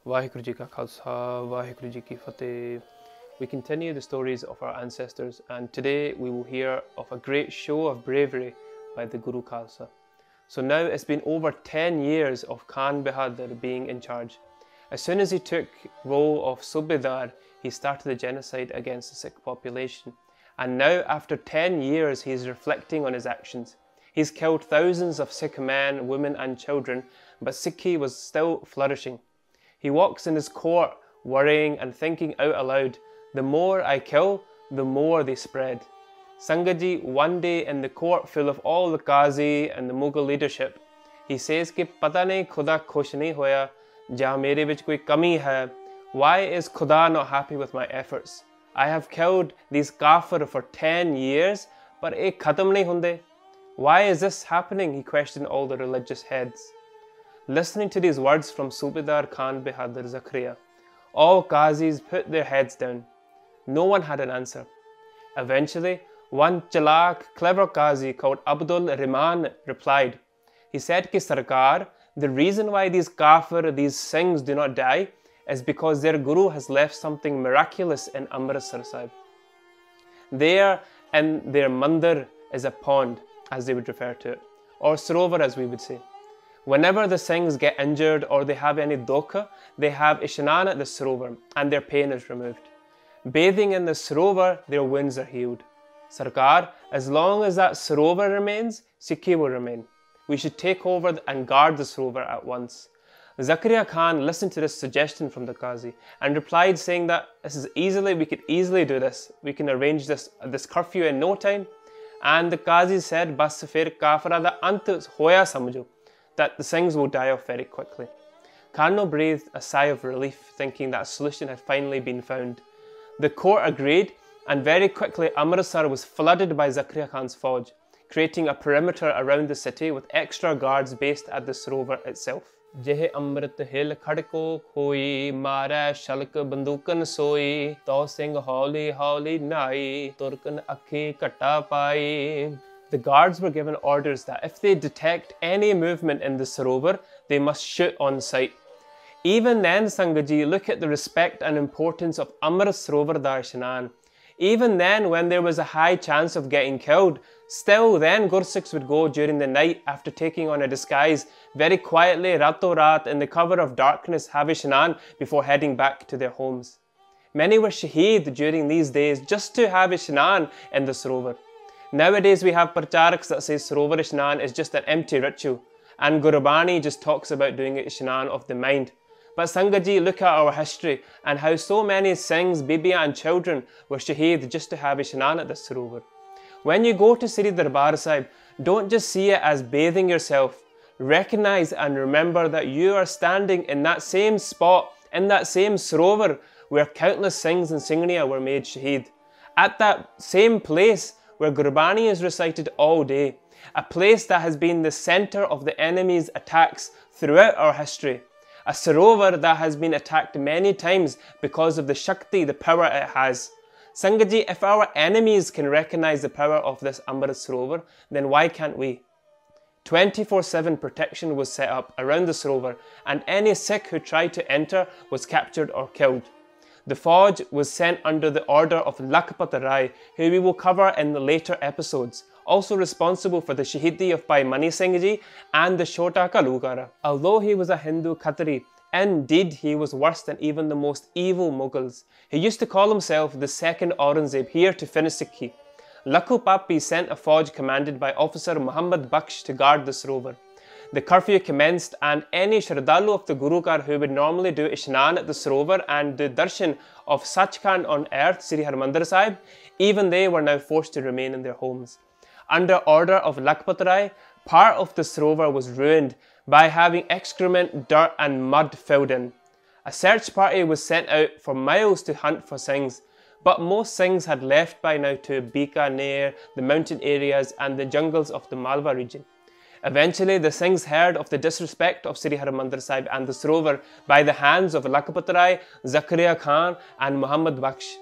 Vaheguru Ji Ka Khalsa, Vaheguru Ji Ki Fateh. We continue the stories of our ancestors, and today we will hear of a great show of bravery by the Guru Khalsa. So now it's been over 10 years of Khan Bahadur being in charge. As soon as he took role of Subedar, he started the genocide against the Sikh population. And now after 10 years, he is reflecting on his actions. He's killed thousands of Sikh men, women and children, but Sikhi was still flourishing. He walks in his court, worrying and thinking out aloud, the more I kill, the more they spread. Sangaji, one day in the court full of all the Qazi and the Mughal leadership, he says ki pata nahi khuda khush nahi hoya, jahan mere vich koi kami hai. Why is Khuda not happy with my efforts? I have killed these kafir for 10 years, but ek khatam nahi hunde. Why is this happening? He questioned all the religious heads. Listening to these words from Subedar Khan Bahadur Zakaria, all Qazis put their heads down. No one had an answer. Eventually, one chalak, clever Qazi called Abdul Rahman replied. He said ki Sarkar, the reason why these kafir, these Singhs do not die is because their Guru has left something miraculous in Amritsar Sahib. There in their mandir is a pond, as they would refer to it, or Sarovar as we would say. Whenever the Singhs get injured or they have any dokha, they have Ishnaan at the Sarovar and their pain is removed. Bathing in the Sarovar, their wounds are healed. Sarkar, as long as that Sarovar remains, Sikhi will remain. We should take over and guard the Sarovar at once. Zakaria Khan listened to this suggestion from the Qazi and replied saying that we could easily do this. We can arrange this curfew in no time. And the Qazi said, Bas fir kafira da ant hoya samjho, that the Singhs will die off very quickly. Khanno breathed a sigh of relief, thinking that a solution had finally been found. The court agreed, and very quickly Amritsar was flooded by Zakaria Khan's Fauj, creating a perimeter around the city with extra guards based at the Sarovar itself. Jehe amrit hil khadko khoi, mara shalk bandukan soi, to Singh holi holi nai, turkan akhi katta pai. The guards were given orders that if they detect any movement in the Sarovar, they must shoot on sight. Even then, Sangaji, look at the respect and importance of Amrit Sarovar da Ishnaan. Even then, when there was a high chance of getting killed, still then Gursikhs would go during the night after taking on a disguise, very quietly, rato rat, in the cover of darkness, have Ishnaan before heading back to their homes. Many were shaheed during these days just to have Ishnaan in the Sarovar. Nowadays we have pracharaks that say Sarovar Ishnaan is just an empty ritual, and Gurbani just talks about doing Ishnaan of the mind. But Sangaji, look at our history and how so many Singhs, Bibiya and children were shaheed just to have Ishnaan at the Sarovar. When you go to Sri Darbar Sahib, don't just see it as bathing yourself. Recognize and remember that you are standing in that same spot, in that same Sarovar where countless Singhs and Singhniya were made shaheed. At that same place where Gurbani is recited all day, a place that has been the centre of the enemy's attacks throughout our history, a Sarovar that has been attacked many times because of the Shakti, the power it has. Sangaji, if our enemies can recognise the power of this Amrit Sarovar, then why can't we? 24/7 protection was set up around the Sarovar, and any Sikh who tried to enter was captured or killed. The Fauj was sent under the order of Lakhpat Rai, who we will cover in the later episodes, also responsible for the Shahidi of Bhai Mani Singh Ji and the Chota Kalugara. Although he was a Hindu Khatri, indeed he was worse than even the most evil Mughals. He used to call himself the second Aurangzeb, here to finish Sikhi. Lakhu Papi sent a Fauj commanded by Officer Muhammad Baksh to guard the Sarovar. The curfew commenced, and any Shardalu of the Gurukar who would normally do Ishnaan at the Sarovar and do darshan of Sachkhand on earth, Sri Harmandir Sahib, even they were now forced to remain in their homes. Under order of Lakhpat Rai, part of the Sarovar was ruined by having excrement, dirt and mud filled in. A search party was sent out for miles to hunt for Singhs, but most Singhs had left by now to Bikaner, the mountain areas and the jungles of the Malwa region. Eventually, the Singhs heard of the disrespect of Sri Harmandir Sahib and the Sarovar by the hands of Lakhpat Rai, Zakaria Khan and Muhammad Baksh.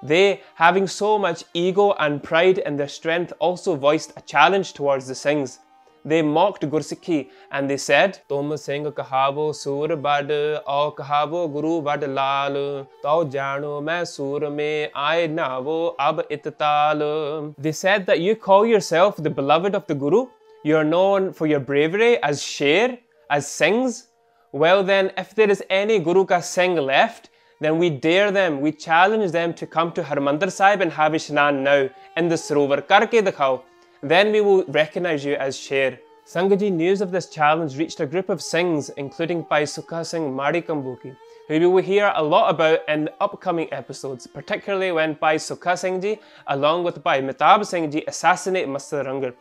They, having so much ego and pride in their strength, also voiced a challenge towards the Singhs. They mocked Gursikhi and they said, Tum Singh kahavo sur bad, aw kahavo Guru bad lal, tau jano main sur mein aaye navo ab ittal. They said that you call yourself the beloved of the Guru, you are known for your bravery as Sher, as Singhs. Well then, if there is any Guru ka Singh left, then we dare them, we challenge them to come to Harmandir Sahib and have Ishnaan now in the Sarovar. Karke dikhao. Then we will recognize you as Sher. Sangaji, news of this challenge reached a group of Singhs, including Bhai Sukha Singh Mari Kamboki, who we will hear a lot about in upcoming episodes, particularly when Bhai Sukha Singh Ji, along with Bhai Mehtab Singh Ji, assassinate Massa Rangar.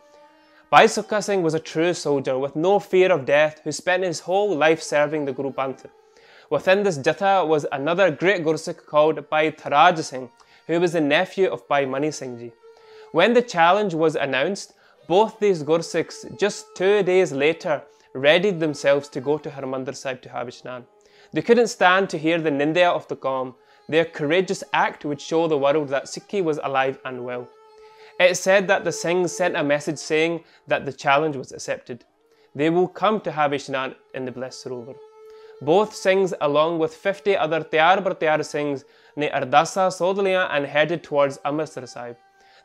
Bhai Sukha Singh was a true soldier with no fear of death who spent his whole life serving the Guru Panth. Within this Jatha was another great Gursikh called Bhai Tharaj Singh, who was the nephew of Bhai Mani Singh Ji. When the challenge was announced, both these Gursikhs just 2 days later readied themselves to go to Harmandir Sahib to have Ishnaan. They couldn't stand to hear the Nindya of the Qaum. Their courageous act would show the world that Sikhi was alive and well. It said that the Singhs sent a message saying that the challenge was accepted. They will come to have Ishnaan in the blessed Sarovar. Both Singhs, along with 50 other Tyar Bar Tyar Singhs, ne Ardasa Sodliyan and headed towards Amritsar Sahib.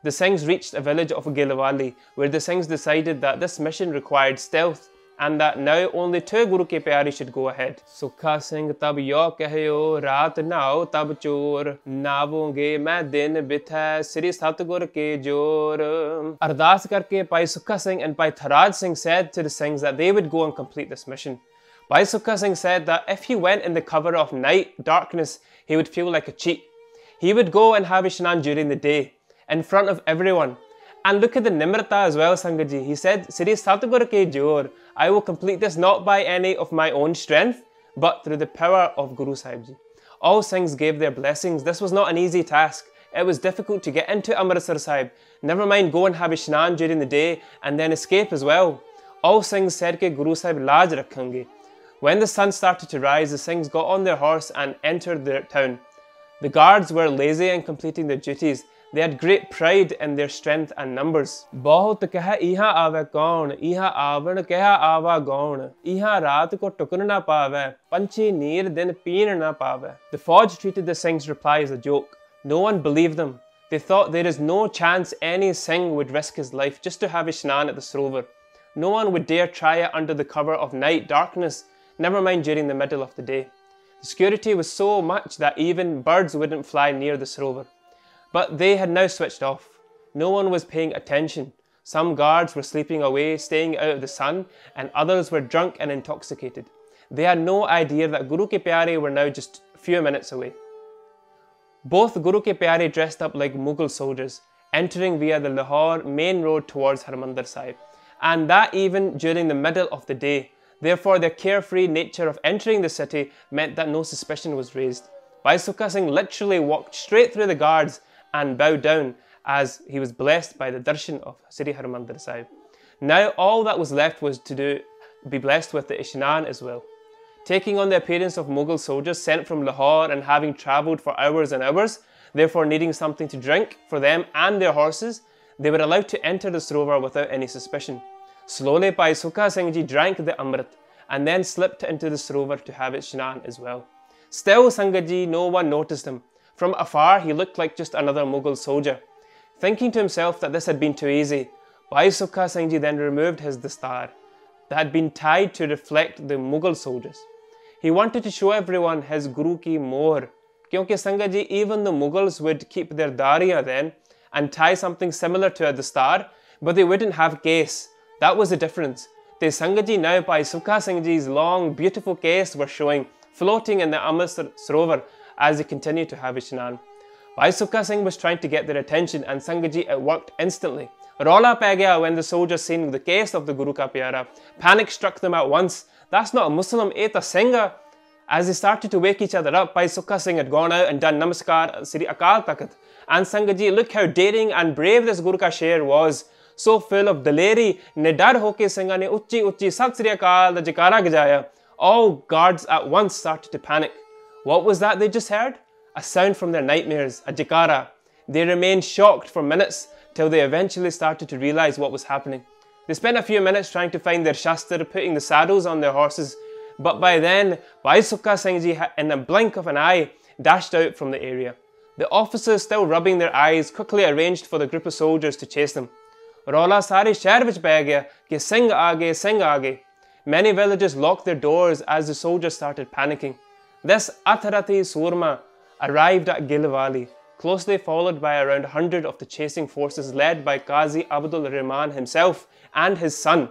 The Singhs reached a village of Gilwali, where the Singhs decided that this mission required stealth and that now only 2 Guru ke Pyari should go ahead. Sukha Singh tab yo kahyo, raat nao tab chor, naavonge main din bithay, Sri Satgur ke jor. Ardas karke Bhai Sukha Singh and Bhai Tharaj Singh said to the Singhs that they would go and complete this mission. Bhai Sukha Singh said that if he went in the cover of night, darkness, he would feel like a cheat. He would go and have Ishnaan during the day, in front of everyone. And look at the Nimrata as well, Sangaji. He said, Sri Satgur ke jor, I will complete this not by any of my own strength, but through the power of Guru Sahib Ji. All Singhs gave their blessings. This was not an easy task. It was difficult to get into Amritsar Sahib. Never mind go and have Ishnaan during the day and then escape as well. All Singhs said ke Guru Sahib laaj rakhange. When the sun started to rise, the Singhs got on their horse and entered their town. The guards were lazy in completing their duties. They had great pride in their strength and numbers. Bahut keh iha aave kaun, iha aavan keh aava gaun, iha raat ko tukun na paave, panchi neer din peen na paave. The Fauj treated the Singh's reply as a joke. No one believed them. They thought there is no chance any Singh would risk his life just to have Ishnaan at the Sarovar. No one would dare try it under the cover of night darkness, never mind during the middle of the day. The security was so much that even birds wouldn't fly near the Sarovar. But they had now switched off. No one was paying attention. Some guards were sleeping away, staying out of the sun, and others were drunk and intoxicated. They had no idea that Guru ke Pyare were now just a few minutes away. Both Guru ke Pyare dressed up like Mughal soldiers, entering via the Lahore main road towards Harmandir Sahib, and that even during the middle of the day. Therefore, their carefree nature of entering the city meant that no suspicion was raised. Bhai Sukha Singh literally walked straight through the guards and bowed down as he was blessed by the darshan of Sri Harmandir Sahib. Now all that was left was to be blessed with the Ishnaan as well. Taking on the appearance of Mughal soldiers sent from Lahore and having travelled for hours and hours, therefore needing something to drink for them and their horses, they were allowed to enter the Sarovar without any suspicion. Slowly Bhai Sukha Singh Ji drank the Amrit and then slipped into the Sarovar to have Ishnaan as well. Still, Sangaji, no one noticed him. From afar, he looked like just another Mughal soldier. Thinking to himself that this had been too easy, Bhai Sukha Singh Ji then removed his dastar that had been tied to reflect the Mughal soldiers. He wanted to show everyone his Guru ki mohr. Kyunki Sangaji, even the Mughals would keep their dariya then and tie something similar to a dastar, but they wouldn't have case. That was the difference. The Sangaji now Bhai Sukha Singh Ji's long, beautiful case were showing, floating in the Amritsar Sarovar as they continued to have Ishnaan. Bhai Sukha Singh was trying to get their attention and Sangaji, it worked instantly. Rola pe gaya when the soldiers seen the case of the Guru ka Pyara. Panic struck them at once. That's not a Muslim, it's a Singha. As they started to wake each other up, Bhai Sukha Singh had gone out and done Namaskar Sri Akal Takat. And Sangaji, look how daring and brave this Guru ka Sher was. So full of daleri, nidar hoke Singha ne uchi uchi Sat Sri Akal da jikara gajaya. All guards at once started to panic. What was that they just heard? A sound from their nightmares, a jikara. They remained shocked for minutes till they eventually started to realize what was happening. They spent a few minutes trying to find their shastar, putting the saddles on their horses, but by then, Bhai Sukha Singh ji, in the blink of an eye, dashed out from the area. The officers, still rubbing their eyes, quickly arranged for the group of soldiers to chase them. Rola sare shahar vich pੈ gaya ki Singh aa gaye, Singh aa gaye. Many villages locked their doors as the soldiers started panicking. This Atharati Surma arrived at Gilwali, closely followed by around 100 of the chasing forces led by Qazi Abdul Rahman himself and his son,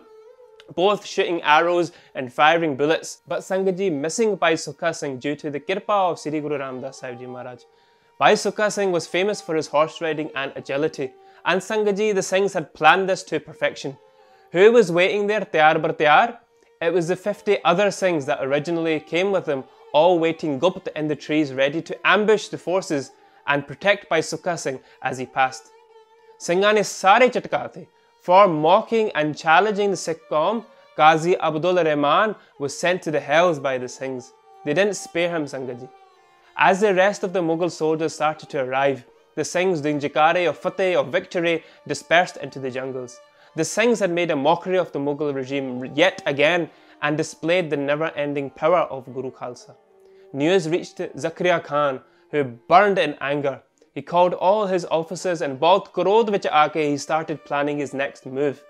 both shooting arrows and firing bullets, but Sangat Ji missing Bhai Sukha Singh due to the kirpa of Sri Guru Ramdas Sahib Ji Maharaj. Bhai Sukha Singh was famous for his horse riding and agility, and Sangat Ji, the Singhs had planned this to perfection. Who was waiting there, tayar bar tayar? It was the 50 other Singhs that originally came with them, all waiting gupt in the trees ready to ambush the forces and protect Bhai Sukha Singh as he passed. Singha ne sare chatkate. For mocking and challenging the Sikh Qaum, Qazi Abdul Rahman was sent to the hells by the Singhs. They didn't spare him, Sangat Ji. As the rest of the Mughal soldiers started to arrive, the Singhs doing jikare of fateh, of victory, dispersed into the jungles. The Singhs had made a mockery of the Mughal regime yet again and displayed the never-ending power of Guru Khalsa. News reached Zakaria Khan, who burned in anger. He called all his officers and Baut Korod vich aake he started planning his next move.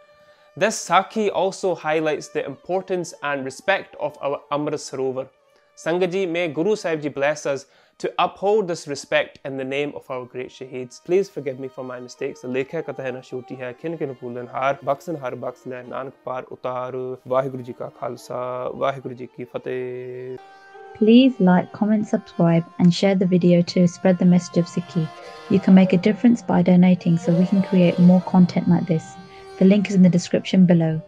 This Sakhi also highlights the importance and respect of our Amrit Sarovar. Sangat Ji, may Guru Sahib Ji bless us to uphold this respect in the name of our great Shaheeds. Please forgive me for my mistakes. Lekha katah na shoti hai, kin kin bhulan har, baksan har baks le, nanak par utar, Vaheguru Ji ka Khalsa, Vaheguru Ji ki Fateh. Please like, comment, subscribe and share the video to spread the message of Sikhi. You can make a difference by donating so we can create more content like this. The link is in the description below.